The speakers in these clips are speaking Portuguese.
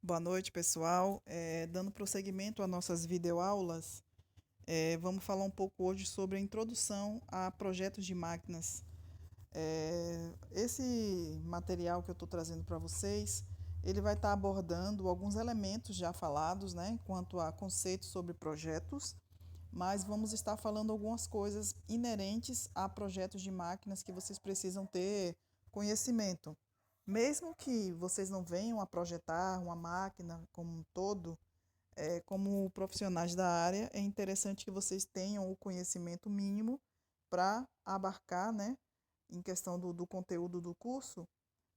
Boa noite, pessoal. Dando prosseguimento às nossas videoaulas, vamos falar um pouco hoje sobre a introdução a projetos de máquinas. Esse material que eu estou trazendo para vocês, ele vai estar abordando alguns elementos já falados, né, quanto a conceitos sobre projetos, mas vamos estar falando algumas coisas inerentes a projetos de máquinas que vocês precisam ter conhecimento. Mesmo que vocês não venham a projetar uma máquina como um todo, como profissionais da área, é interessante que vocês tenham o conhecimento mínimo para abarcar, né, em questão do conteúdo do curso,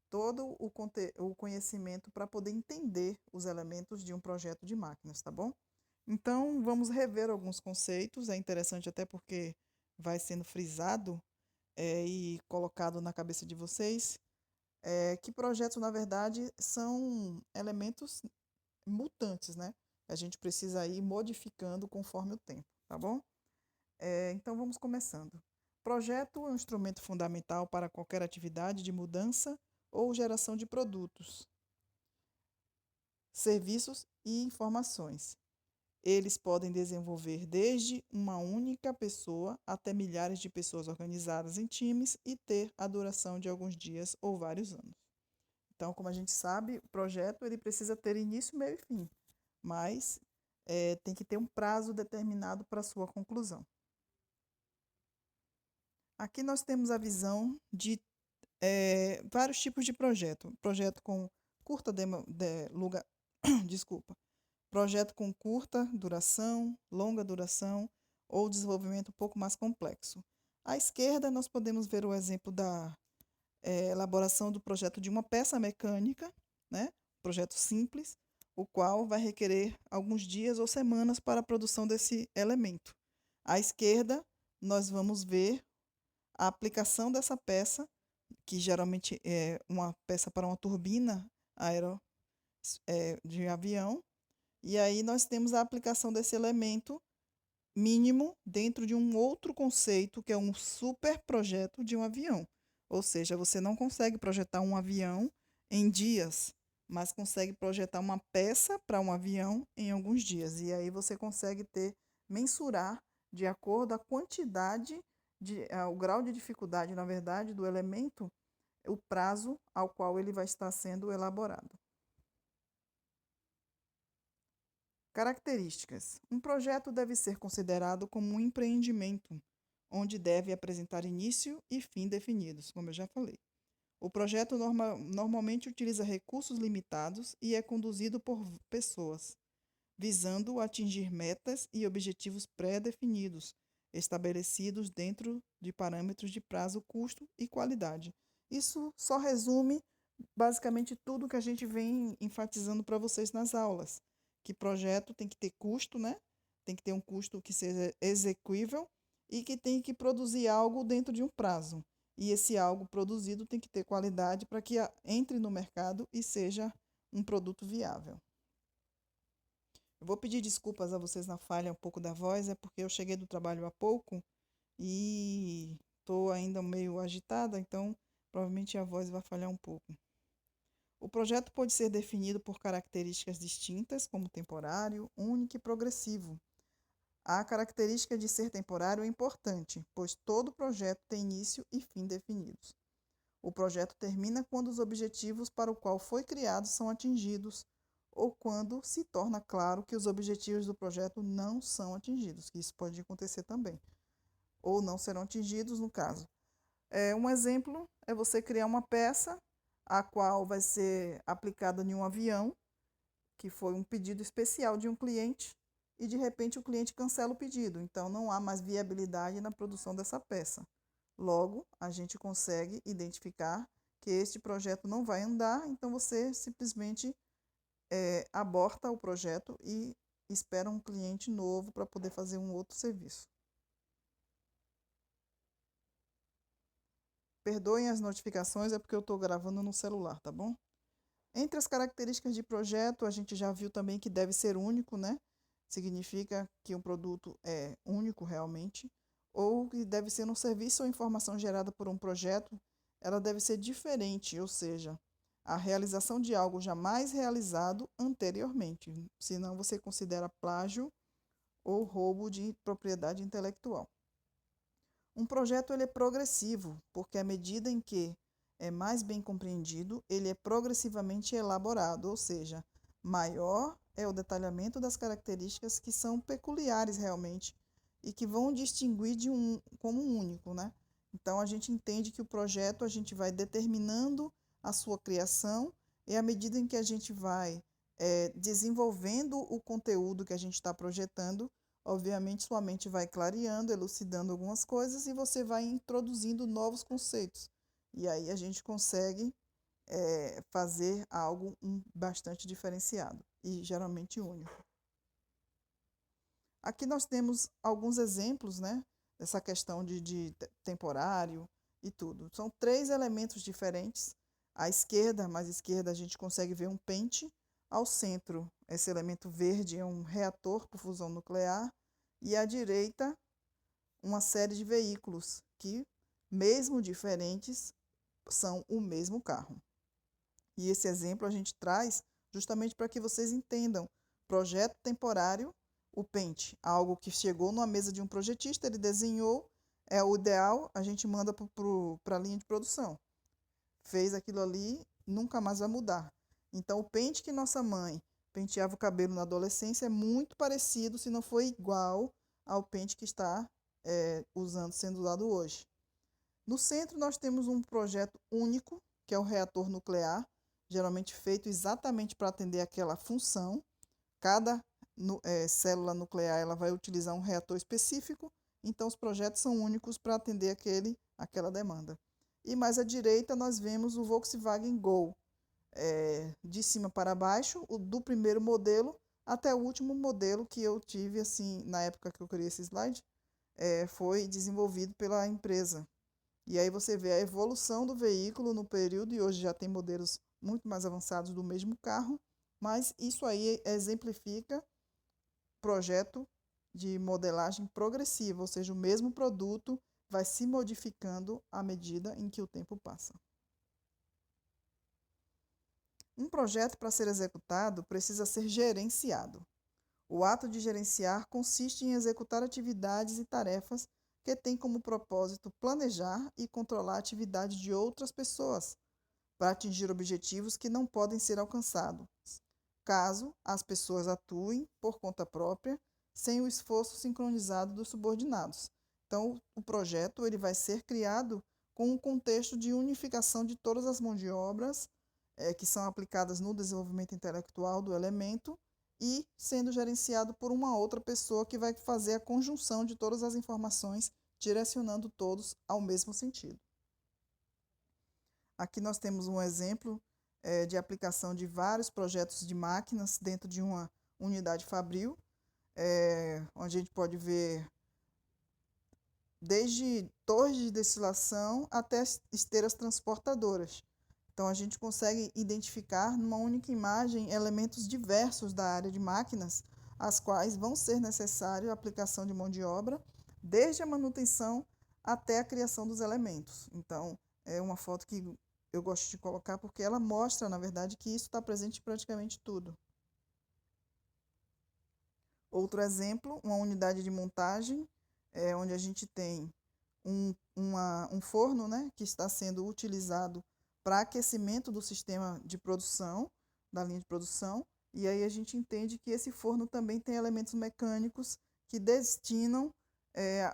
todo o conhecimento para poder entender os elementos de um projeto de máquinas, tá bom? Então, vamos rever alguns conceitos, é interessante até porque vai sendo frisado e colocado na cabeça de vocês que projetos, na verdade, são elementos mutantes, né? A gente precisa ir modificando conforme o tempo, tá bom? Então, vamos começando. Projeto é um instrumento fundamental para qualquer atividade de mudança ou geração de produtos, serviços e informações. Eles podem desenvolver desde uma única pessoa até milhares de pessoas organizadas em times e ter a duração de alguns dias ou vários anos. Então, como a gente sabe, o projeto ele precisa ter início, meio e fim, mas tem que ter um prazo determinado para sua conclusão. Aqui nós temos a visão de vários tipos de projeto. Projeto com curta desculpa. Projeto com curta duração, longa duração ou desenvolvimento um pouco mais complexo. À esquerda, nós podemos ver o exemplo da elaboração do projeto de uma peça mecânica, né? Projeto simples, o qual vai requerer alguns dias ou semanas para a produção desse elemento. À esquerda, nós vamos ver a aplicação dessa peça, que geralmente é uma peça para uma turbina de avião, e aí nós temos a aplicação desse elemento mínimo dentro de um outro conceito, que é um super projeto de um avião. Ou seja, você não consegue projetar um avião em dias, mas consegue projetar uma peça para um avião em alguns dias. E aí você consegue mensurar de acordo a quantidade, o grau de dificuldade, na verdade, do elemento, o prazo ao qual ele vai estar sendo elaborado. Características: um projeto deve ser considerado como um empreendimento, onde deve apresentar início e fim definidos, como eu já falei. O projeto normalmente utiliza recursos limitados e é conduzido por pessoas, visando atingir metas e objetivos pré-definidos, estabelecidos dentro de parâmetros de prazo, custo e qualidade. Isso só resume basicamente tudo que a gente vem enfatizando para vocês nas aulas, que projeto tem que ter custo, né? Tem que ter um custo que seja execuível e que tem que produzir algo dentro de um prazo. E esse algo produzido tem que ter qualidade para que entre no mercado e seja um produto viável. Eu vou pedir desculpas a vocês na falha um pouco da voz, é porque eu cheguei do trabalho há pouco e estou ainda meio agitada, então provavelmente a voz vai falhar um pouco. O projeto pode ser definido por características distintas, como temporário, único e progressivo. A característica de ser temporário é importante, pois todo projeto tem início e fim definidos. O projeto termina quando os objetivos para o qual foi criado são atingidos ou quando se torna claro que os objetivos do projeto não são atingidos, que isso pode acontecer também, ou não serão atingidos no caso. Um exemplo é você criar uma peça a qual vai ser aplicada em um avião, que foi um pedido especial de um cliente, e de repente o cliente cancela o pedido, então não há mais viabilidade na produção dessa peça. Logo, a gente consegue identificar que este projeto não vai andar, então você simplesmente aborta o projeto e espera um cliente novo para poder fazer um outro serviço. Perdoem as notificações, é porque eu estou gravando no celular, tá bom? Entre as características de projeto, a gente já viu também que deve ser único, né? Significa que um produto é único realmente, ou que deve ser um serviço ou informação gerada por um projeto, ela deve ser diferente, ou seja, a realização de algo jamais realizado anteriormente, senão você considera plágio ou roubo de propriedade intelectual. Um projeto ele é progressivo, porque à medida em que é mais bem compreendido, ele é progressivamente elaborado, ou seja, maior é o detalhamento das características que são peculiares realmente e que vão distinguir de como único, né? Então a gente entende que o projeto a gente vai determinando a sua criação e à medida em que a gente vai desenvolvendo o conteúdo que a gente está projetando, obviamente sua mente vai clareando, elucidando algumas coisas e você vai introduzindo novos conceitos. E aí a gente consegue fazer algo bastante diferenciado e geralmente único. Aqui nós temos alguns exemplos, né, dessa questão de temporário e tudo. São 3 elementos diferentes. À esquerda, mais à esquerda, a gente consegue ver um pente. Ao centro, esse elemento verde é um reator por fusão nuclear. E à direita, uma série de veículos que, mesmo diferentes, são o mesmo carro. E esse exemplo a gente traz justamente para que vocês entendam. Projeto temporário, o pente, algo que chegou numa mesa de um projetista, ele desenhou, é o ideal, a gente manda para a linha de produção. Fez aquilo ali, nunca mais vai mudar. Então, o pente que nossa mãe penteava o cabelo na adolescência é muito parecido, se não for igual, ao pente que está sendo usado hoje. No centro, nós temos um projeto único, que é o reator nuclear, geralmente feito exatamente para atender aquela função. Cada célula nuclear ela vai utilizar um reator específico, então os projetos são únicos para atender aquela demanda. E mais à direita nós vemos o Volkswagen Gol, de cima para baixo, do primeiro modelo até o último modelo que eu tive assim na época que eu criei esse slide, foi desenvolvido pela empresa. E aí você vê a evolução do veículo no período, e hoje já tem modelos muito mais avançados do mesmo carro, mas isso aí exemplifica projeto de modelagem progressiva, ou seja, o mesmo produto vai se modificando à medida em que o tempo passa. Um projeto, para ser executado, precisa ser gerenciado. O ato de gerenciar consiste em executar atividades e tarefas que têm como propósito planejar e controlar a atividade de outras pessoas para atingir objetivos que não podem ser alcançados, caso as pessoas atuem por conta própria, sem o esforço sincronizado dos subordinados. Então, o projeto ele vai ser criado com um contexto de unificação de todas as mãos de obras que são aplicadas no desenvolvimento intelectual do elemento e sendo gerenciado por uma outra pessoa que vai fazer a conjunção de todas as informações, direcionando todos ao mesmo sentido. Aqui nós temos um exemplo de aplicação de vários projetos de máquinas dentro de uma unidade fabril, onde a gente pode ver desde torres de destilação até esteiras transportadoras. Então, a gente consegue identificar numa única imagem elementos diversos da área de máquinas, as quais vão ser necessário a aplicação de mão de obra, desde a manutenção até a criação dos elementos. Então, é uma foto que eu gosto de colocar porque ela mostra, na verdade, que isso está presente em praticamente tudo. Outro exemplo, uma unidade de montagem, onde a gente tem um forno, né, que está sendo utilizado para aquecimento do sistema de produção, da linha de produção, e aí a gente entende que esse forno também tem elementos mecânicos que destinam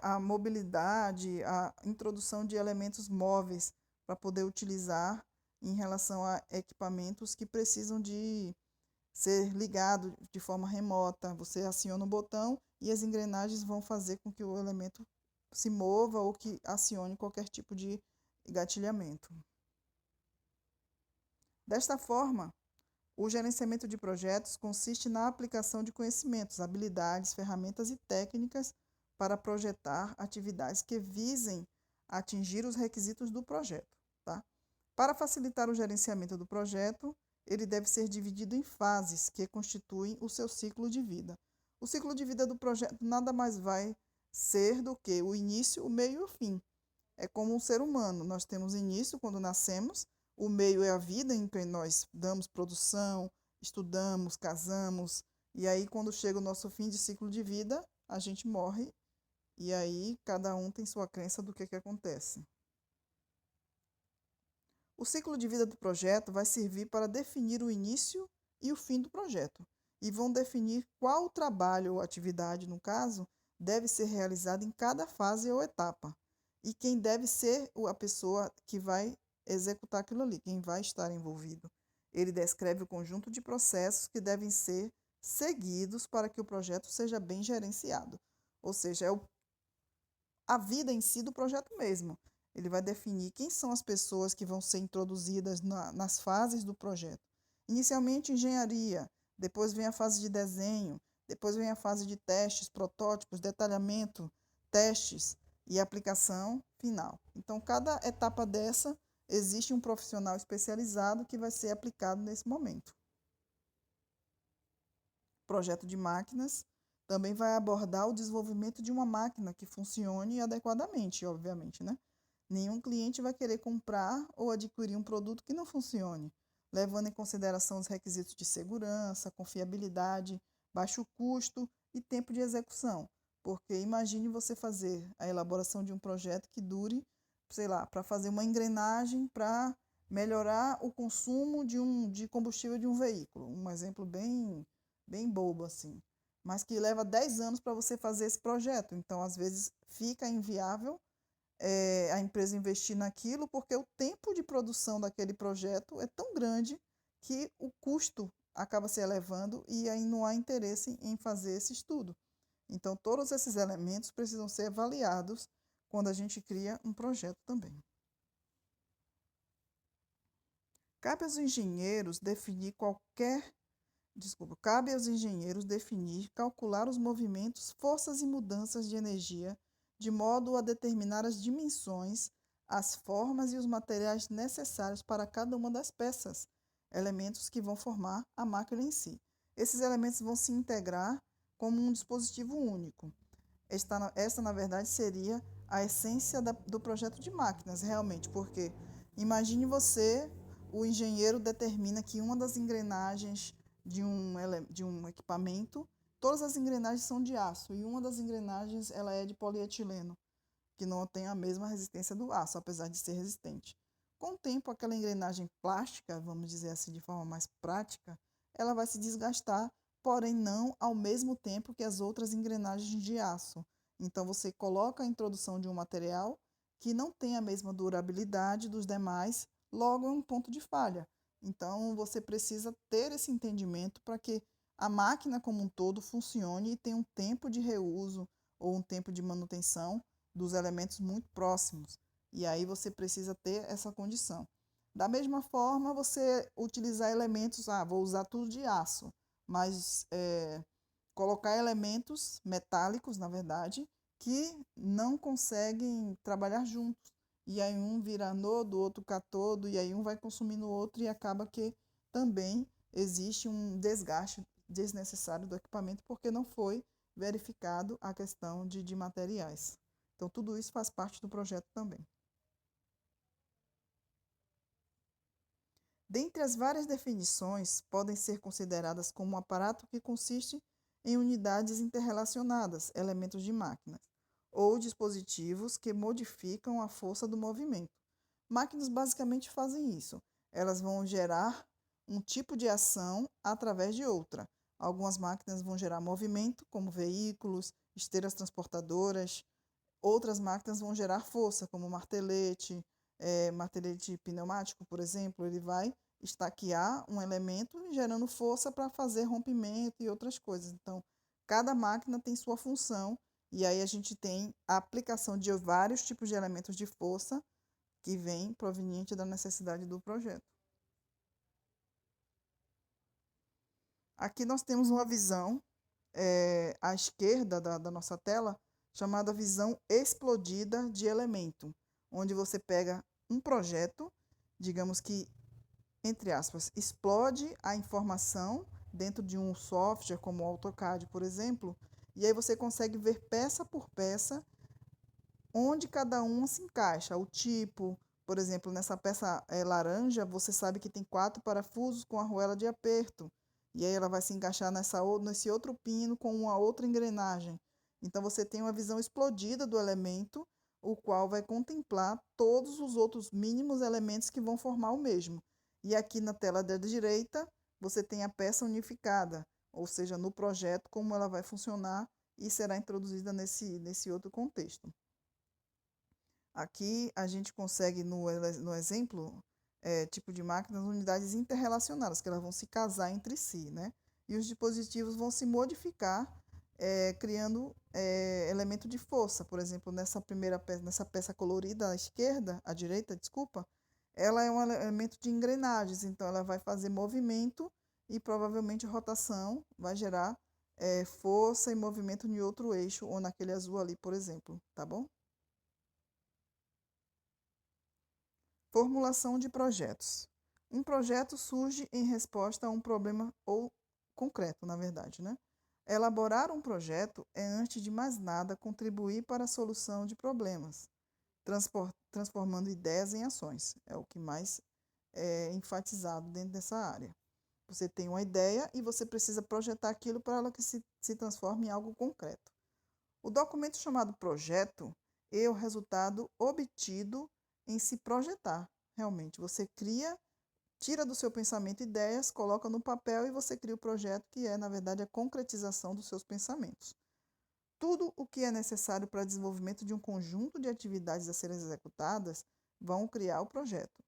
a mobilidade, a introdução de elementos móveis para poder utilizar em relação a equipamentos que precisam de ser ligado de forma remota. Você aciona um botão e as engrenagens vão fazer com que o elemento se mova ou que acione qualquer tipo de gatilhamento. Desta forma, o gerenciamento de projetos consiste na aplicação de conhecimentos, habilidades, ferramentas e técnicas para projetar atividades que visem atingir os requisitos do projeto. Tá? Para facilitar o gerenciamento do projeto, ele deve ser dividido em fases que constituem o seu ciclo de vida. O ciclo de vida do projeto nada mais vai ser do que o início, o meio e o fim. É como um ser humano, nós temos início quando nascemos, O meio é a vida em que nós damos produção, estudamos, casamos, e aí quando chega o nosso fim de ciclo de vida, a gente morre, e aí cada um tem sua crença do que acontece. O ciclo de vida do projeto vai servir para definir o início e o fim do projeto, e vão definir qual trabalho ou atividade, no caso, deve ser realizado em cada fase ou etapa, e quem deve ser a pessoa que vai executar aquilo ali, quem vai estar envolvido. Ele descreve o conjunto de processos que devem ser seguidos para que o projeto seja bem gerenciado. Ou seja, a vida em si do projeto mesmo. Ele vai definir quem são as pessoas que vão ser introduzidas nas fases do projeto. Inicialmente, engenharia, depois vem a fase de desenho, depois vem a fase de testes, protótipos, detalhamento, testes e aplicação final. Então, cada etapa dessa, existe um profissional especializado que vai ser aplicado nesse momento. Projeto de máquinas também vai abordar o desenvolvimento de uma máquina que funcione adequadamente, obviamente, né? Nenhum cliente vai querer comprar ou adquirir um produto que não funcione, levando em consideração os requisitos de segurança, confiabilidade, baixo custo e tempo de execução. Porque imagine você fazer a elaboração de um projeto que dure, sei lá, para fazer uma engrenagem para melhorar o consumo de combustível de um veículo. Um exemplo bem bobo assim, mas que leva 10 anos para você fazer esse projeto. Então, às vezes, fica inviável a empresa investir naquilo, porque o tempo de produção daquele projeto é tão grande que o custo acaba se elevando e aí não há interesse em fazer esse estudo. Então, todos esses elementos precisam ser avaliados quando a gente cria um projeto também. Cabe aos engenheiros definir cabe aos engenheiros definir, calcular os movimentos, forças e mudanças de energia, de modo a determinar as dimensões, as formas e os materiais necessários para cada uma das peças, elementos que vão formar a máquina em si. Esses elementos vão se integrar como um dispositivo único. Esta, na verdade, seria a essência do projeto de máquinas, realmente, porque imagine você, o engenheiro determina que uma das engrenagens de um equipamento, todas as engrenagens são de aço, e uma das engrenagens ela é de polietileno, que não tem a mesma resistência do aço, apesar de ser resistente. Com o tempo, aquela engrenagem plástica, vamos dizer assim, de forma mais prática, ela vai se desgastar, porém não ao mesmo tempo que as outras engrenagens de aço. Então, você coloca a introdução de um material que não tem a mesma durabilidade dos demais, logo é um ponto de falha. Então, você precisa ter esse entendimento para que a máquina como um todo funcione e tenha um tempo de reuso ou um tempo de manutenção dos elementos muito próximos. E aí você precisa ter essa condição. Da mesma forma, você utilizar elementos, vou usar tudo de aço, mas colocar elementos metálicos, na verdade, que não conseguem trabalhar juntos. E aí um vira anodo, o outro catodo, e aí um vai consumindo o outro e acaba que também existe um desgaste desnecessário do equipamento porque não foi verificado a questão de materiais. Então, tudo isso faz parte do projeto também. Dentre as várias definições, podem ser consideradas como um aparato que consiste em unidades interrelacionadas, elementos de máquinas, ou dispositivos que modificam a força do movimento. Máquinas basicamente fazem isso. Elas vão gerar um tipo de ação através de outra. Algumas máquinas vão gerar movimento, como veículos, esteiras transportadoras. Outras máquinas vão gerar força, como martelete pneumático, por exemplo. Ele vai estaquear um elemento gerando força para fazer rompimento e outras coisas. Então, cada máquina tem sua função e aí a gente tem a aplicação de vários tipos de elementos de força que vem proveniente da necessidade do projeto. Aqui nós temos uma visão à esquerda da nossa tela, chamada visão explodida de elemento, onde você pega um projeto, digamos que, entre aspas, explode a informação dentro de um software como o AutoCAD, por exemplo, e aí você consegue ver peça por peça onde cada uma se encaixa, o tipo, por exemplo, nessa peça laranja, você sabe que tem 4 parafusos com arruela de aperto. E aí ela vai se encaixar nesse outro pino com uma outra engrenagem. Então você tem uma visão explodida do elemento, o qual vai contemplar todos os outros mínimos elementos que vão formar o mesmo. E aqui na tela da direita, você tem a peça unificada, ou seja, no projeto, como ela vai funcionar e será introduzida nesse outro contexto. Aqui a gente consegue, no exemplo, tipo de máquinas, unidades interrelacionadas, que elas vão se casar entre si, né? E os dispositivos vão se modificar, criando elemento de força. Por exemplo, nessa primeira peça, nessa peça colorida à esquerda, à direita, desculpa, ela é um elemento de engrenagens, então ela vai fazer movimento e provavelmente rotação, vai gerar força e movimento em outro eixo, ou naquele azul ali, por exemplo, tá bom? Formulação de projetos. Um projeto surge em resposta a um problema ou concreto, na verdade, né? Elaborar um projeto é, antes de mais nada, contribuir para a solução de problemas, transformando ideias em ações. É o que mais é enfatizado dentro dessa área. Você tem uma ideia e você precisa projetar aquilo para ela que se transforme em algo concreto. O documento chamado projeto é o resultado obtido em se projetar. Realmente, você cria, tira do seu pensamento ideias, coloca no papel e você cria o projeto, que é, na verdade, a concretização dos seus pensamentos. Tudo o que é necessário para o desenvolvimento de um conjunto de atividades a serem executadas vão criar o projeto.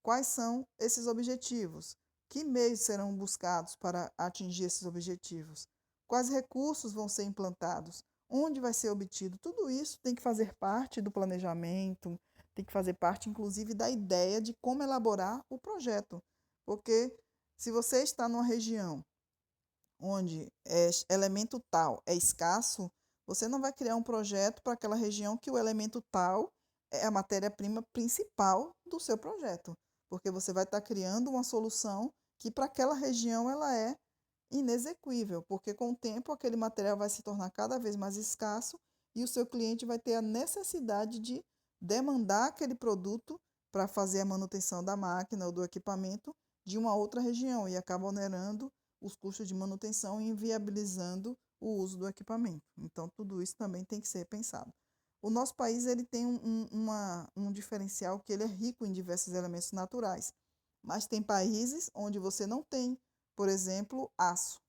Quais são esses objetivos? Que meios serão buscados para atingir esses objetivos? Quais recursos vão ser implantados? Onde vai ser obtido? Tudo isso tem que fazer parte do planejamento, tem que fazer parte, inclusive, da ideia de como elaborar o projeto. Porque se você está numa região onde elemento tal é escasso, você não vai criar um projeto para aquela região que o elemento tal é a matéria-prima principal do seu projeto, porque você vai estar criando uma solução que para aquela região ela é inexequível, porque com o tempo aquele material vai se tornar cada vez mais escasso e o seu cliente vai ter a necessidade de demandar aquele produto para fazer a manutenção da máquina ou do equipamento de uma outra região e acaba onerando os custos de manutenção e inviabilizando o uso do equipamento. Então, tudo isso também tem que ser pensado. O nosso país ele tem um diferencial que ele é rico em diversos elementos naturais, mas tem países onde você não tem, por exemplo, aço.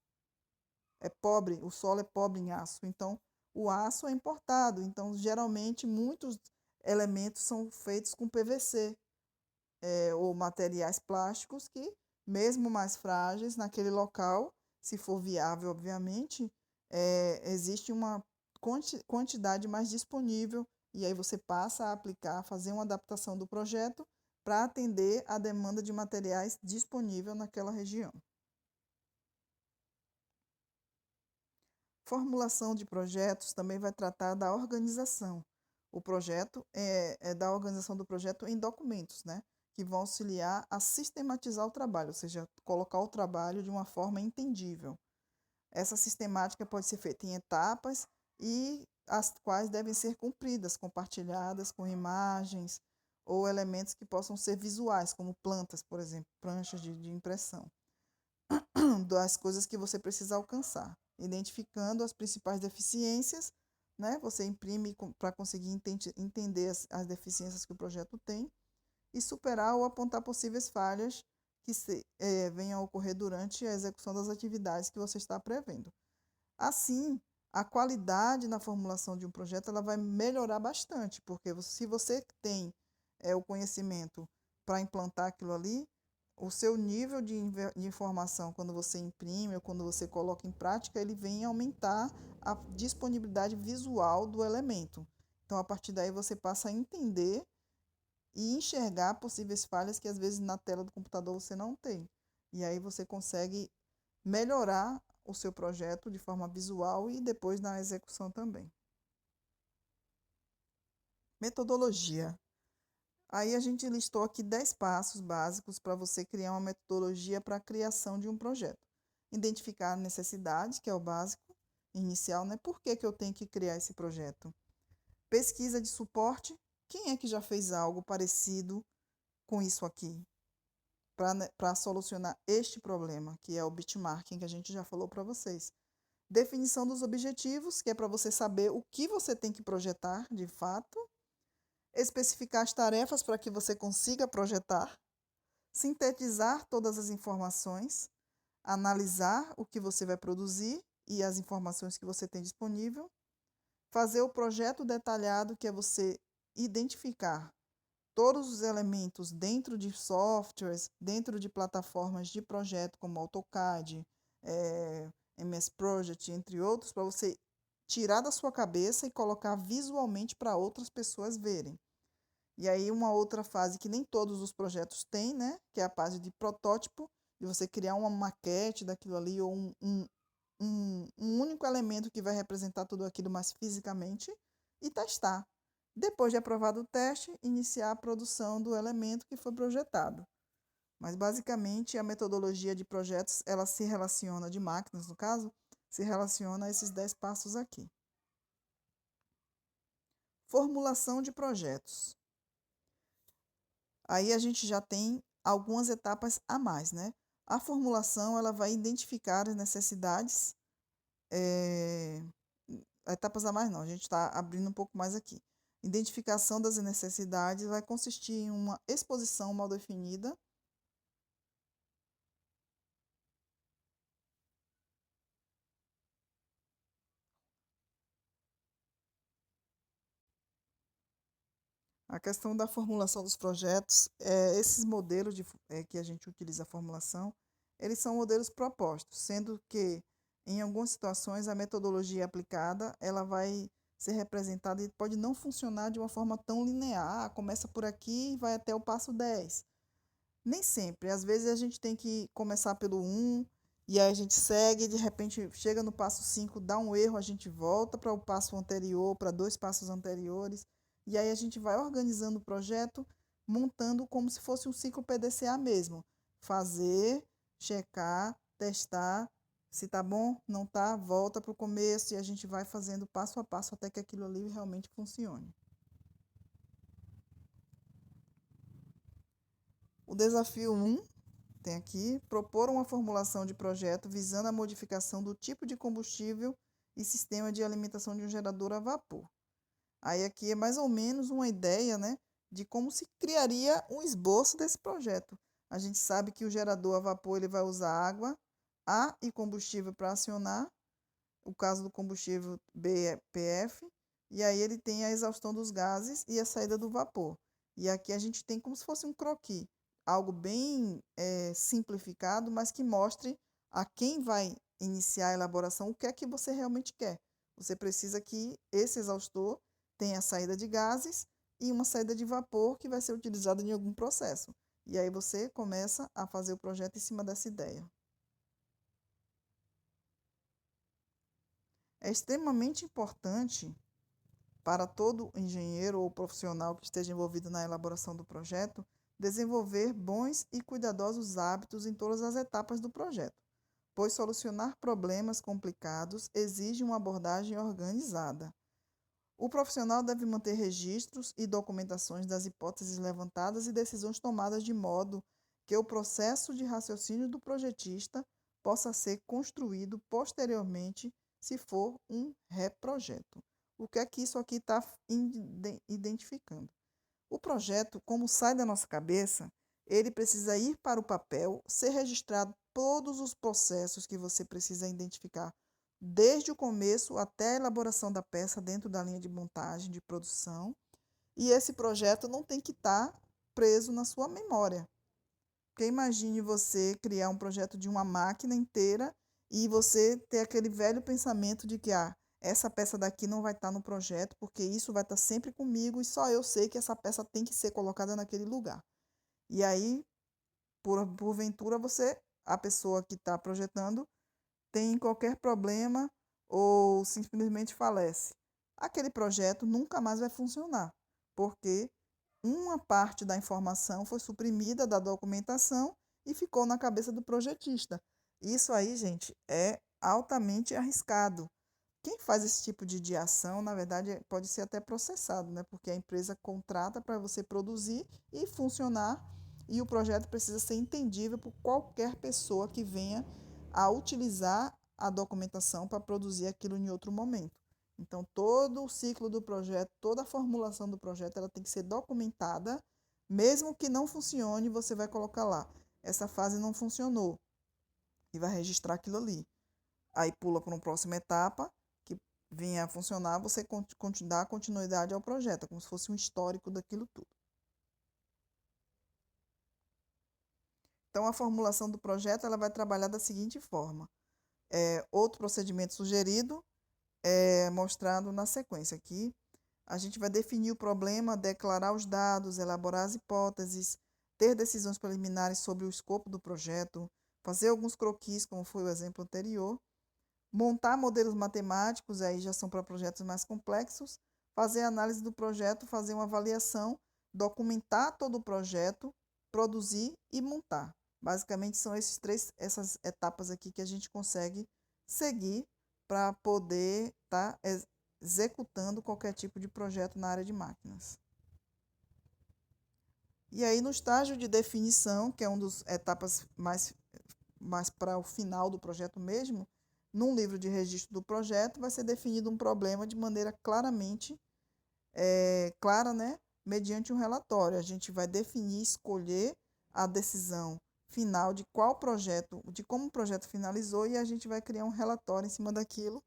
É pobre, o solo é pobre em aço, então o aço é importado. Então, geralmente, muitos elementos são feitos com PVC, ou materiais plásticos que, mesmo mais frágeis, naquele local, se for viável, obviamente, existe uma quantidade mais disponível e aí você passa a aplicar, fazer uma adaptação do projeto para atender a demanda de materiais disponível naquela região. Formulação de projetos também vai tratar da organização. O projeto é da organização do projeto em documentos, né? Que vão auxiliar a sistematizar o trabalho, ou seja, colocar o trabalho de uma forma entendível. Essa sistemática pode ser feita em etapas e as quais devem ser cumpridas, compartilhadas com imagens ou elementos que possam ser visuais, como plantas, por exemplo, pranchas de impressão, das coisas que você precisa alcançar, identificando as principais deficiências, né? Você imprime para conseguir entender as deficiências que o projeto tem e superar ou apontar possíveis falhas que venham a ocorrer durante a execução das atividades que você está prevendo. Assim, a qualidade na formulação de um projeto ela vai melhorar bastante, porque se você tem o conhecimento para implantar aquilo ali, o seu nível de informação, quando você imprime ou quando você coloca em prática, ele vem aumentar a disponibilidade visual do elemento. Então, a partir daí, você passa a entender e enxergar possíveis falhas que às vezes na tela do computador você não tem. E aí você consegue melhorar o seu projeto de forma visual e depois na execução também. Metodologia. Aí a gente listou aqui 10 passos básicos para você criar uma metodologia para a criação de um projeto. Identificar a necessidade, que é o básico inicial, né? Por que eu tenho que criar esse projeto? Pesquisa de suporte. Quem é que já fez algo parecido com isso aqui para solucionar este problema, que é o benchmarking que a gente já falou para vocês. Definição dos objetivos, que é para você saber o que você tem que projetar de fato, especificar as tarefas para que você consiga projetar, sintetizar todas as informações, analisar o que você vai produzir e as informações que você tem disponível, fazer o projeto detalhado, que é você identificar todos os elementos dentro de softwares, dentro de plataformas de projeto como AutoCAD, MS Project, entre outros, para você tirar da sua cabeça e colocar visualmente para outras pessoas verem. E aí uma outra fase que nem todos os projetos têm, né, que é a fase de protótipo, de você criar uma maquete daquilo ali ou um único elemento que vai representar tudo aquilo mais fisicamente e testar. Depois de aprovado o teste, iniciar a produção do elemento que foi projetado. Mas basicamente a metodologia de projetos, ela se relaciona, de máquinas no caso, se relaciona a esses 10 passos aqui. Formulação de projetos. Aí a gente já tem algumas etapas a mais, né? A formulação, ela vai identificar as necessidades, etapas a mais não, a gente está abrindo um pouco mais aqui. Identificação das necessidades vai consistir em uma exposição mal definida. A questão da formulação dos projetos, esses modelos que a gente utiliza a formulação, eles são modelos propostos, sendo que em algumas situações a metodologia aplicada ela vai ser representada e pode não funcionar de uma forma tão linear. Começa por aqui e vai até o passo 10. Nem sempre. Às vezes a gente tem que começar pelo 1 e aí a gente segue, de repente chega no passo 5, dá um erro, a gente volta para o passo anterior, para 2 passos anteriores. E aí a gente vai organizando o projeto, montando como se fosse um ciclo PDCA mesmo. Fazer, checar, testar. Se tá bom, não tá, volta para o começo e a gente vai fazendo passo a passo até que aquilo ali realmente funcione. O desafio 1 tem aqui, propor uma formulação de projeto visando a modificação do tipo de combustível e sistema de alimentação de um gerador a vapor. Aí aqui é mais ou menos uma ideia, né, de como se criaria um esboço desse projeto. A gente sabe que o gerador a vapor ele vai usar água, ar e combustível para acionar, o caso do combustível BPF, e aí ele tem a exaustão dos gases e a saída do vapor. E aqui a gente tem como se fosse um croquis, algo bem simplificado, mas que mostre a quem vai iniciar a elaboração o que é que você realmente quer. Você precisa que esse exaustor tenha a saída de gases e uma saída de vapor que vai ser utilizada em algum processo. E aí você começa a fazer o projeto em cima dessa ideia. É extremamente importante para todo engenheiro ou profissional que esteja envolvido na elaboração do projeto desenvolver bons e cuidadosos hábitos em todas as etapas do projeto, pois solucionar problemas complicados exige uma abordagem organizada. O profissional deve manter registros e documentações das hipóteses levantadas e decisões tomadas de modo que o processo de raciocínio do projetista possa ser construído posteriormente se for um reprojeto. O que é que isso aqui está identificando? O projeto, como sai da nossa cabeça, ele precisa ir para o papel, ser registrado todos os processos que você precisa identificar, desde o começo até a elaboração da peça dentro da linha de montagem, de produção. E esse projeto não tem que estar preso na sua memória. Porque imagine você criar um projeto de uma máquina inteira e você ter aquele velho pensamento de que essa peça daqui não vai estar no projeto, porque isso vai estar sempre comigo e só eu sei que essa peça tem que ser colocada naquele lugar. E aí, porventura, a pessoa que está projetando, tem qualquer problema ou simplesmente falece. Aquele projeto nunca mais vai funcionar, porque uma parte da informação foi suprimida da documentação e ficou na cabeça do projetista. Isso aí, gente, é altamente arriscado. quem faz esse tipo de ação, na verdade, pode ser até processado, né? Porque a empresa contrata para você produzir e funcionar, e o projeto precisa ser entendível por qualquer pessoa que venha a utilizar a documentação para produzir aquilo em outro momento. Então, todo o ciclo do projeto, toda a formulação do projeto, ela tem que ser documentada, mesmo que não funcione, você vai colocar lá. Essa fase não funcionou e vai registrar aquilo ali. Aí pula para uma próxima etapa, que venha a funcionar, você dá continuidade ao projeto, como se fosse um histórico daquilo tudo. Então, a formulação do projeto ela vai trabalhar da seguinte forma. Outro procedimento sugerido é mostrado na sequência aqui. A gente vai definir o problema, declarar os dados, elaborar as hipóteses, ter decisões preliminares sobre o escopo do projeto, fazer alguns croquis, como foi o exemplo anterior, montar modelos matemáticos, aí já são para projetos mais complexos, fazer análise do projeto, fazer uma avaliação, documentar todo o projeto, produzir e montar. Basicamente são essas etapas aqui que a gente consegue seguir para poder estar executando qualquer tipo de projeto na área de máquinas. E aí no estágio de definição, que é uma das etapas mais para o final do projeto mesmo, num livro de registro do projeto vai ser definido um problema de maneira claramente clara, né? Mediante um relatório. A gente vai definir, escolher a decisão final de qual projeto, de como o projeto finalizou, e a gente vai criar um relatório em cima daquilo.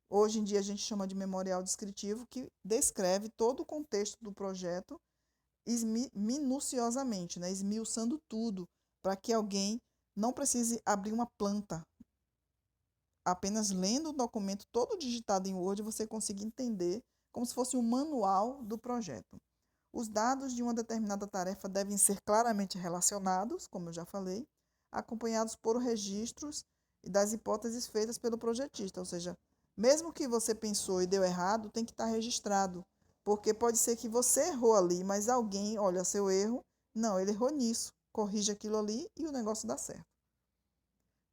Hoje em dia a gente chama de memorial descritivo, que descreve todo o contexto do projeto minuciosamente, né? Esmiuçando tudo, para que alguém não precise abrir uma planta. Apenas lendo o documento todo digitado em Word, você consiga entender como se fosse um manual do projeto. Os dados de uma determinada tarefa devem ser claramente relacionados, como eu já falei, acompanhados por registros e das hipóteses feitas pelo projetista. Ou seja, mesmo que você pensou e deu errado, tem que estar registrado. Porque pode ser que você errou ali, mas alguém olha seu erro, não, ele errou nisso, corrige aquilo ali e o negócio dá certo.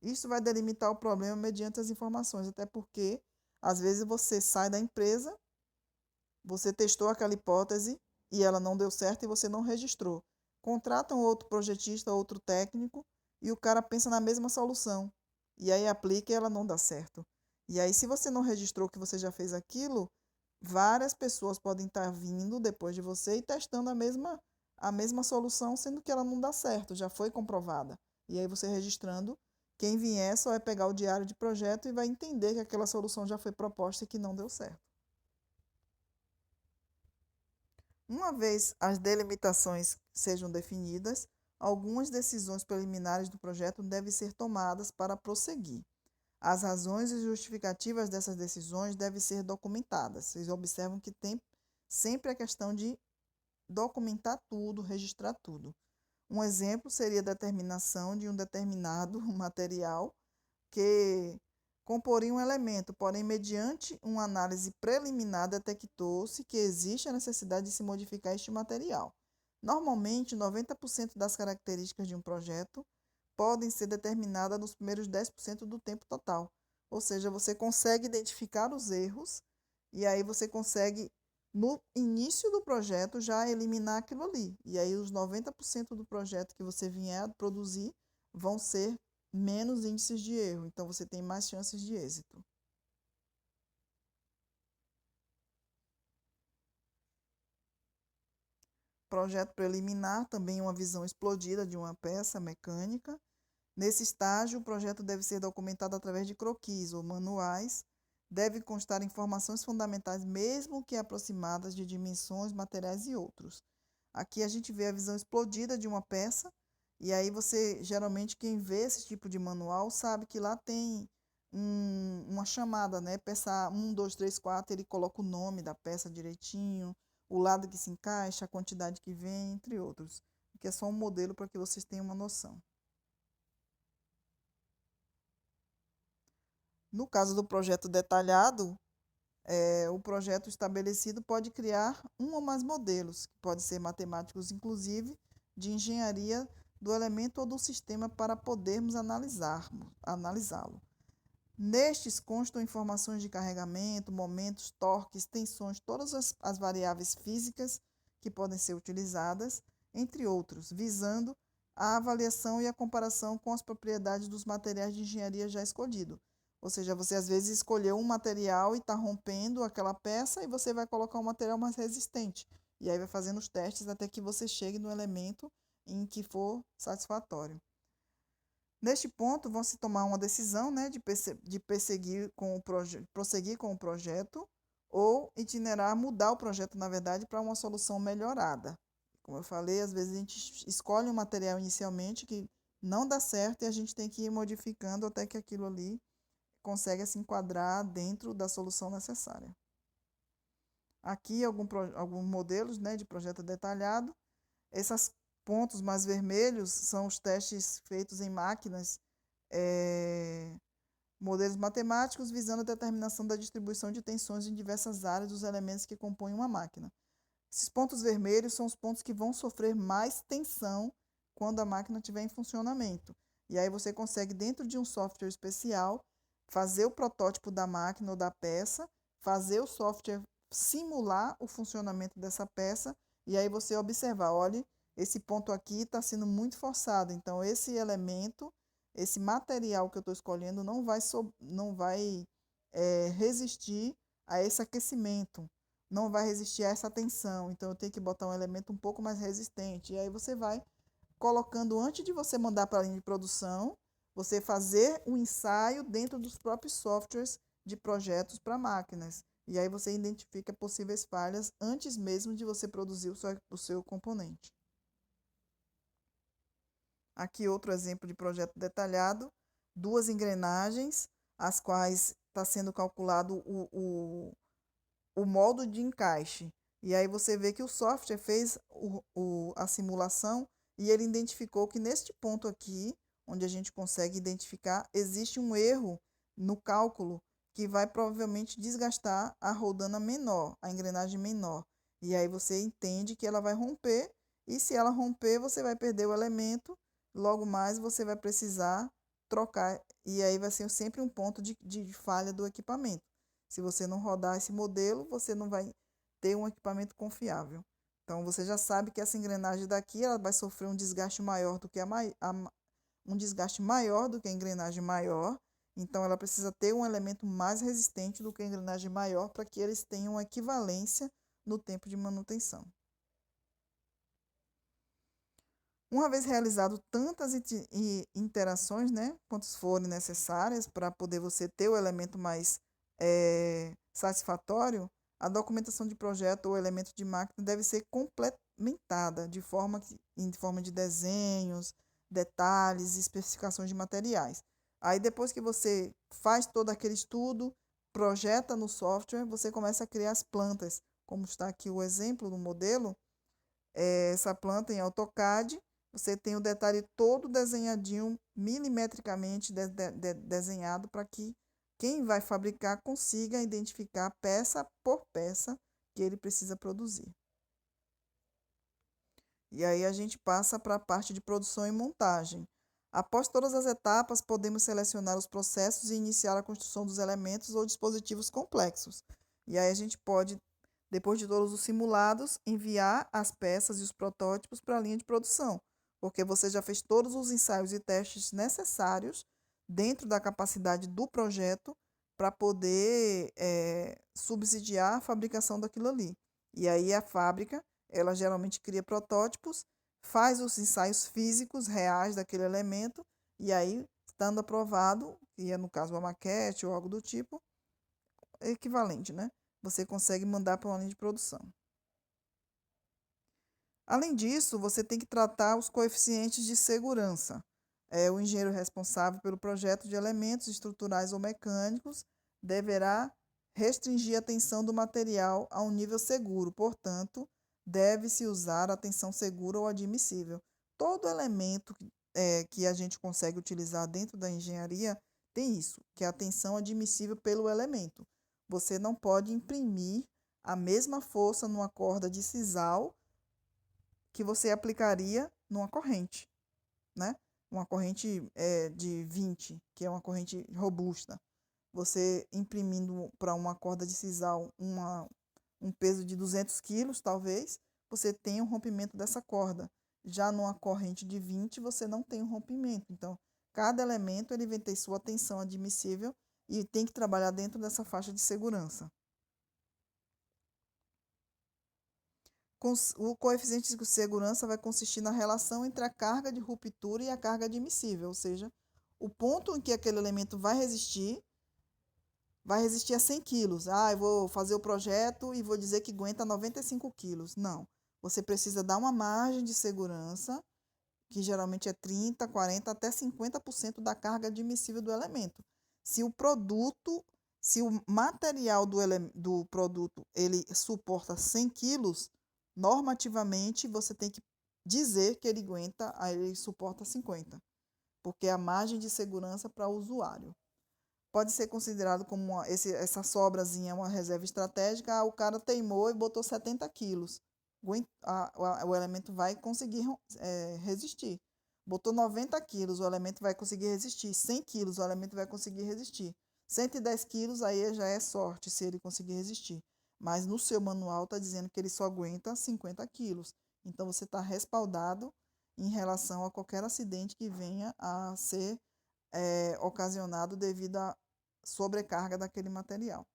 Isso vai delimitar o problema mediante as informações, até porque, às vezes, você sai da empresa, você testou aquela hipótese e ela não deu certo e você não registrou. Contrata um outro projetista, outro técnico, e o cara pensa na mesma solução. E aí aplica e ela não dá certo. E aí, se você não registrou que você já fez aquilo, várias pessoas podem estar vindo depois de você e testando a mesma solução, sendo que ela não dá certo, já foi comprovada. E aí você registrando, quem vier só vai pegar o diário de projeto e vai entender que aquela solução já foi proposta e que não deu certo. Uma vez as delimitações sejam definidas, algumas decisões preliminares do projeto devem ser tomadas para prosseguir. As razões e justificativas dessas decisões devem ser documentadas. Vocês observam que tem sempre a questão de documentar tudo, registrar tudo. Um exemplo seria a determinação de um determinado material que comporia um elemento, porém, mediante uma análise preliminar, detectou-se que existe a necessidade de se modificar este material. Normalmente, 90% das características de um projeto podem ser determinadas nos primeiros 10% do tempo total. Ou seja, você consegue identificar os erros e aí você consegue, no início do projeto, já eliminar aquilo ali. E aí os 90% do projeto que você vier a produzir vão ser menos índices de erro, então você tem mais chances de êxito. Projeto preliminar, também uma visão explodida de uma peça mecânica. Nesse estágio, o projeto deve ser documentado através de croquis ou manuais, deve constar informações fundamentais, mesmo que aproximadas de dimensões, materiais e outros. Aqui a gente vê a visão explodida de uma peça, e aí você, geralmente, quem vê esse tipo de manual sabe que lá tem uma chamada, né? Peça 1, 2, 3, 4, ele coloca o nome da peça direitinho, o lado que se encaixa, a quantidade que vem, entre outros. Que é só um modelo para que vocês tenham uma noção. No caso do projeto detalhado, o projeto estabelecido pode criar um ou mais modelos, que podem ser matemáticos, inclusive, de engenharia do elemento ou do sistema para podermos analisá-lo. Nestes constam informações de carregamento, momentos, torques, tensões, todas as variáveis físicas que podem ser utilizadas, entre outros, visando a avaliação e a comparação com as propriedades dos materiais de engenharia já escolhido. Ou seja, você às vezes escolheu um material e está rompendo aquela peça e você vai colocar um material mais resistente. E aí vai fazendo os testes até que você chegue no elemento em que for satisfatório. Neste ponto, vão se tomar uma decisão, né, de prosseguir com o projeto ou itinerar, mudar o projeto, na verdade, para uma solução melhorada. Como eu falei, às vezes a gente escolhe um material inicialmente que não dá certo e a gente tem que ir modificando até que aquilo ali consiga se enquadrar dentro da solução necessária. Aqui, alguns modelos, né, de projeto detalhado. Esses pontos mais vermelhos são os testes feitos em máquinas, modelos matemáticos visando a determinação da distribuição de tensões em diversas áreas dos elementos que compõem uma máquina. Esses pontos vermelhos são os pontos que vão sofrer mais tensão quando a máquina estiver em funcionamento. E aí você consegue, dentro de um software especial, fazer o protótipo da máquina ou da peça, fazer o software simular o funcionamento dessa peça, e aí você observar, olha, esse ponto aqui está sendo muito forçado, então esse elemento, esse material que eu estou escolhendo não vai resistir a esse aquecimento, não vai resistir a essa tensão, então eu tenho que botar um elemento um pouco mais resistente. E aí você vai colocando, antes de você mandar para a linha de produção, você fazer um ensaio dentro dos próprios softwares de projetos para máquinas. E aí você identifica possíveis falhas antes mesmo de você produzir o seu componente. Aqui outro exemplo de projeto detalhado, duas engrenagens, as quais está sendo calculado o modo de encaixe. E aí você vê que o software fez a simulação e ele identificou que neste ponto aqui, onde a gente consegue identificar, existe um erro no cálculo que vai provavelmente desgastar a rodana menor, a engrenagem menor. E aí você entende que ela vai romper, e se ela romper, você vai perder o elemento, logo mais você vai precisar trocar, e aí vai ser sempre um ponto de falha do equipamento. Se você não rodar esse modelo, você não vai ter um equipamento confiável. Então, você já sabe que essa engrenagem daqui ela vai sofrer um desgaste maior do que um desgaste maior do que a engrenagem maior. Então, ela precisa ter um elemento mais resistente do que a engrenagem maior para que eles tenham equivalência no tempo de manutenção. Uma vez realizado tantas interações, né, quantas forem necessárias para poder você ter o elemento mais satisfatório, a documentação de projeto ou elemento de máquina deve ser complementada em forma de desenhos, detalhes e especificações de materiais. Aí depois que você faz todo aquele estudo, projeta no software, você começa a criar as plantas, como está aqui o exemplo do modelo, essa planta em AutoCAD, você tem o detalhe todo desenhadinho, milimetricamente desenhado, para que quem vai fabricar consiga identificar peça por peça que ele precisa produzir. E aí a gente passa para a parte de produção e montagem. Após todas as etapas, podemos selecionar os processos e iniciar a construção dos elementos ou dispositivos complexos. E aí a gente pode, depois de todos os simulados, enviar as peças e os protótipos para a linha de produção, porque você já fez todos os ensaios e testes necessários dentro da capacidade do projeto para poder subsidiar a fabricação daquilo ali. E aí a fábrica, ela geralmente cria protótipos, faz os ensaios físicos reais daquele elemento, e aí, estando aprovado, que é no caso uma maquete ou algo do tipo, equivalente, né? Você consegue mandar para uma linha de produção. Além disso, você tem que tratar os coeficientes de segurança. O engenheiro responsável pelo projeto de elementos estruturais ou mecânicos deverá restringir a tensão do material a um nível seguro, portanto, deve-se usar a tensão segura ou admissível. Todo elemento que a gente consegue utilizar dentro da engenharia tem isso, que é a tensão admissível pelo elemento. Você não pode imprimir a mesma força numa corda de sisal que você aplicaria numa corrente, né? Uma corrente de 20, que é uma corrente robusta. Você imprimindo para uma corda de sisal um peso de 200 quilos, talvez, você tem um rompimento dessa corda. Já numa corrente de 20, você não tem um rompimento. Então, cada elemento ele vai ter sua tensão admissível e tem que trabalhar dentro dessa faixa de segurança. O coeficiente de segurança vai consistir na relação entre a carga de ruptura e a carga admissível, ou seja, o ponto em que aquele elemento vai resistir a 100 quilos. Ah, eu vou fazer o projeto e vou dizer que aguenta 95 quilos. Não. Você precisa dar uma margem de segurança, que geralmente é 30, 40, até 50% da carga admissível do elemento. Se o produto, se o material do produto ele suporta 100 quilos, normativamente você tem que dizer que ele suporta 50, porque é a margem de segurança para o usuário. Pode ser considerado como essa sobrazinha uma reserva estratégica. Ah, o cara teimou e botou 70 quilos. O elemento vai conseguir resistir. Botou 90 quilos, o elemento vai conseguir resistir. 100 quilos, o elemento vai conseguir resistir. 110 quilos, aí já é sorte se ele conseguir resistir. Mas no seu manual está dizendo que ele só aguenta 50 quilos. Então você está respaldado em relação a qualquer acidente que venha a ser ocasionado devido à sobrecarga daquele material.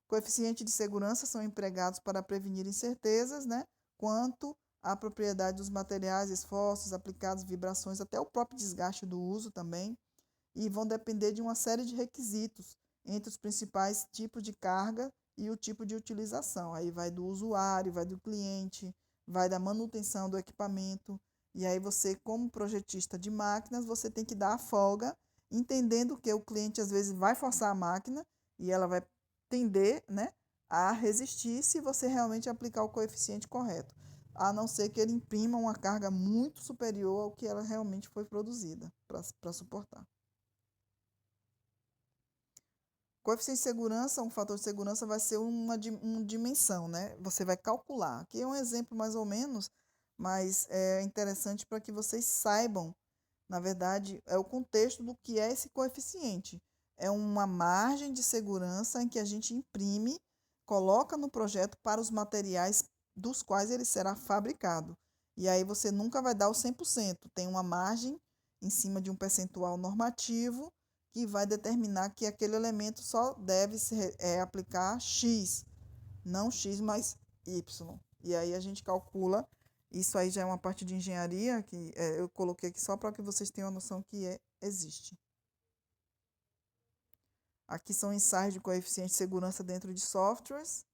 Coeficientes de segurança são empregados para prevenir incertezas, né, quanto à propriedade dos materiais, esforços aplicados, vibrações, até o próprio desgaste do uso também, e vão depender de uma série de requisitos, entre os principais tipos de carga e o tipo de utilização. Aí vai do usuário, vai do cliente, vai da manutenção do equipamento, e aí você, como projetista de máquinas, você tem que dar a folga, entendendo que o cliente às vezes vai forçar a máquina e ela vai tender, né, a resistir se você realmente aplicar o coeficiente correto, a não ser que ele imprima uma carga muito superior ao que ela realmente foi produzida para suportar. Coeficiente de segurança, um fator de segurança vai ser uma dimensão, né? Você vai calcular. Aqui é um exemplo mais ou menos, mas é interessante para que vocês saibam, na verdade, é o contexto do que é esse coeficiente. É uma margem de segurança em que a gente imprime, coloca no projeto para os materiais dos quais ele será fabricado. E aí você nunca vai dar o 100%. Tem uma margem em cima de um percentual normativo que vai determinar que aquele elemento só deve se aplicar X, não X mais Y. E aí a gente calcula, isso aí já é uma parte de engenharia, que eu coloquei aqui só para que vocês tenham a noção que existe. Aqui são ensaios de coeficiente de segurança dentro de softwares,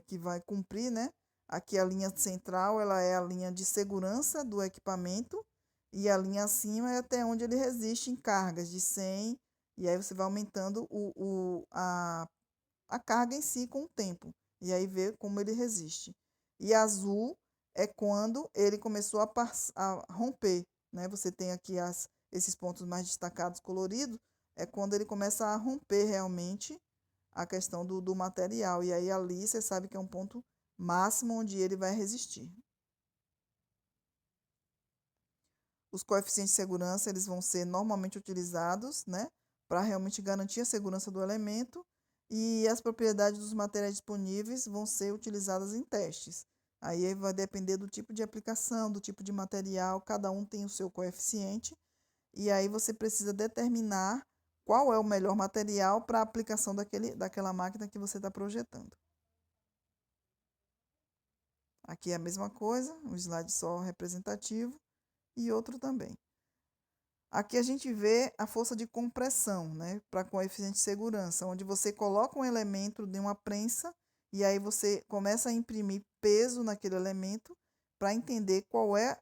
que vai cumprir, né? Aqui a linha central, ela é a linha de segurança do equipamento, e a linha acima é até onde ele resiste em cargas de 100, e aí você vai aumentando a carga em si com o tempo, e aí vê como ele resiste. E azul é quando ele começou a romper, né? Você tem aqui esses pontos mais destacados coloridos, é quando ele começa a romper realmente a questão do material, e aí ali você sabe que é um ponto máximo onde ele vai resistir. Os coeficientes de segurança eles vão ser normalmente utilizados, né, para realmente garantir a segurança do elemento, e as propriedades dos materiais disponíveis vão ser utilizadas em testes. Aí vai depender do tipo de aplicação, do tipo de material, cada um tem o seu coeficiente, e aí você precisa determinar qual é o melhor material para a aplicação daquela máquina que você está projetando. Aqui é a mesma coisa, um slide só representativo e outro também. Aqui a gente vê a força de compressão, né, para coeficiente de segurança, onde você coloca um elemento de uma prensa e aí você começa a imprimir peso naquele elemento para entender qual é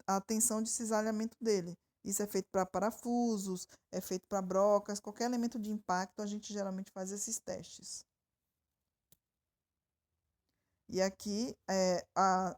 a tensão de cisalhamento dele. Isso é feito para parafusos, é feito para brocas, qualquer elemento de impacto a gente geralmente faz esses testes. E aqui,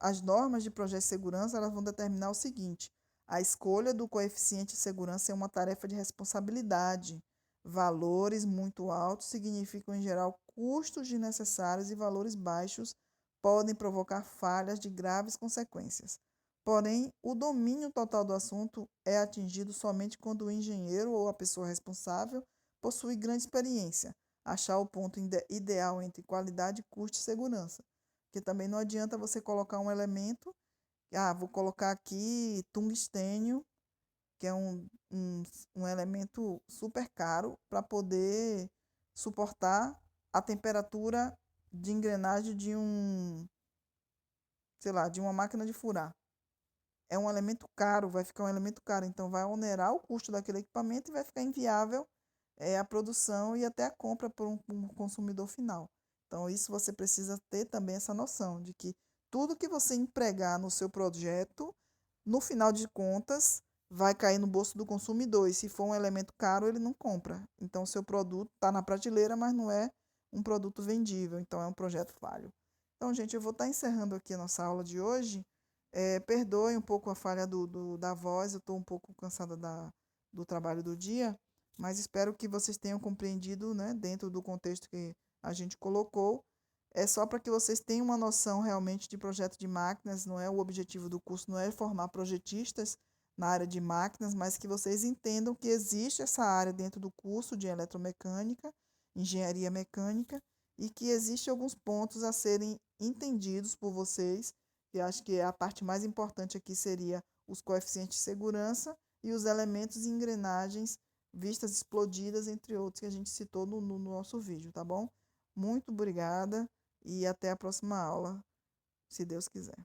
as normas de projeto de segurança elas vão determinar o seguinte: a escolha do coeficiente de segurança é uma tarefa de responsabilidade. Valores muito altos significam, em geral, custos desnecessários e valores baixos podem provocar falhas de graves consequências. Porém, o domínio total do assunto é atingido somente quando o engenheiro ou a pessoa responsável possui grande experiência. Achar o ponto ideal entre qualidade, custo e segurança. Porque também não adianta você colocar um elemento, vou colocar aqui tungstênio, que é um elemento super caro para poder suportar a temperatura de engrenagem de sei lá, de uma máquina de furar. É um elemento caro, vai ficar um elemento caro, então vai onerar o custo daquele equipamento e vai ficar inviável a produção e até a compra por um consumidor final. Então, isso você precisa ter também essa noção de que tudo que você empregar no seu projeto, no final de contas, vai cair no bolso do consumidor. E se for um elemento caro, ele não compra. Então, o seu produto está na prateleira, mas não é um produto vendível. Então, é um projeto falho. Então, gente, eu vou estar encerrando aqui a nossa aula de hoje. Perdoe um pouco a falha da voz, eu estou um pouco cansada do trabalho do dia, mas espero que vocês tenham compreendido, né, dentro do contexto que a gente colocou. É só para que vocês tenham uma noção realmente de projeto de máquinas, não é o objetivo do curso, não é formar projetistas na área de máquinas, mas que vocês entendam que existe essa área dentro do curso de eletromecânica, engenharia mecânica, e que existem alguns pontos a serem entendidos por vocês, que acho que a parte mais importante aqui seria os coeficientes de segurança e os elementos e engrenagens vistas explodidas, entre outros que a gente citou no nosso vídeo, tá bom? Muito obrigada e até a próxima aula, se Deus quiser.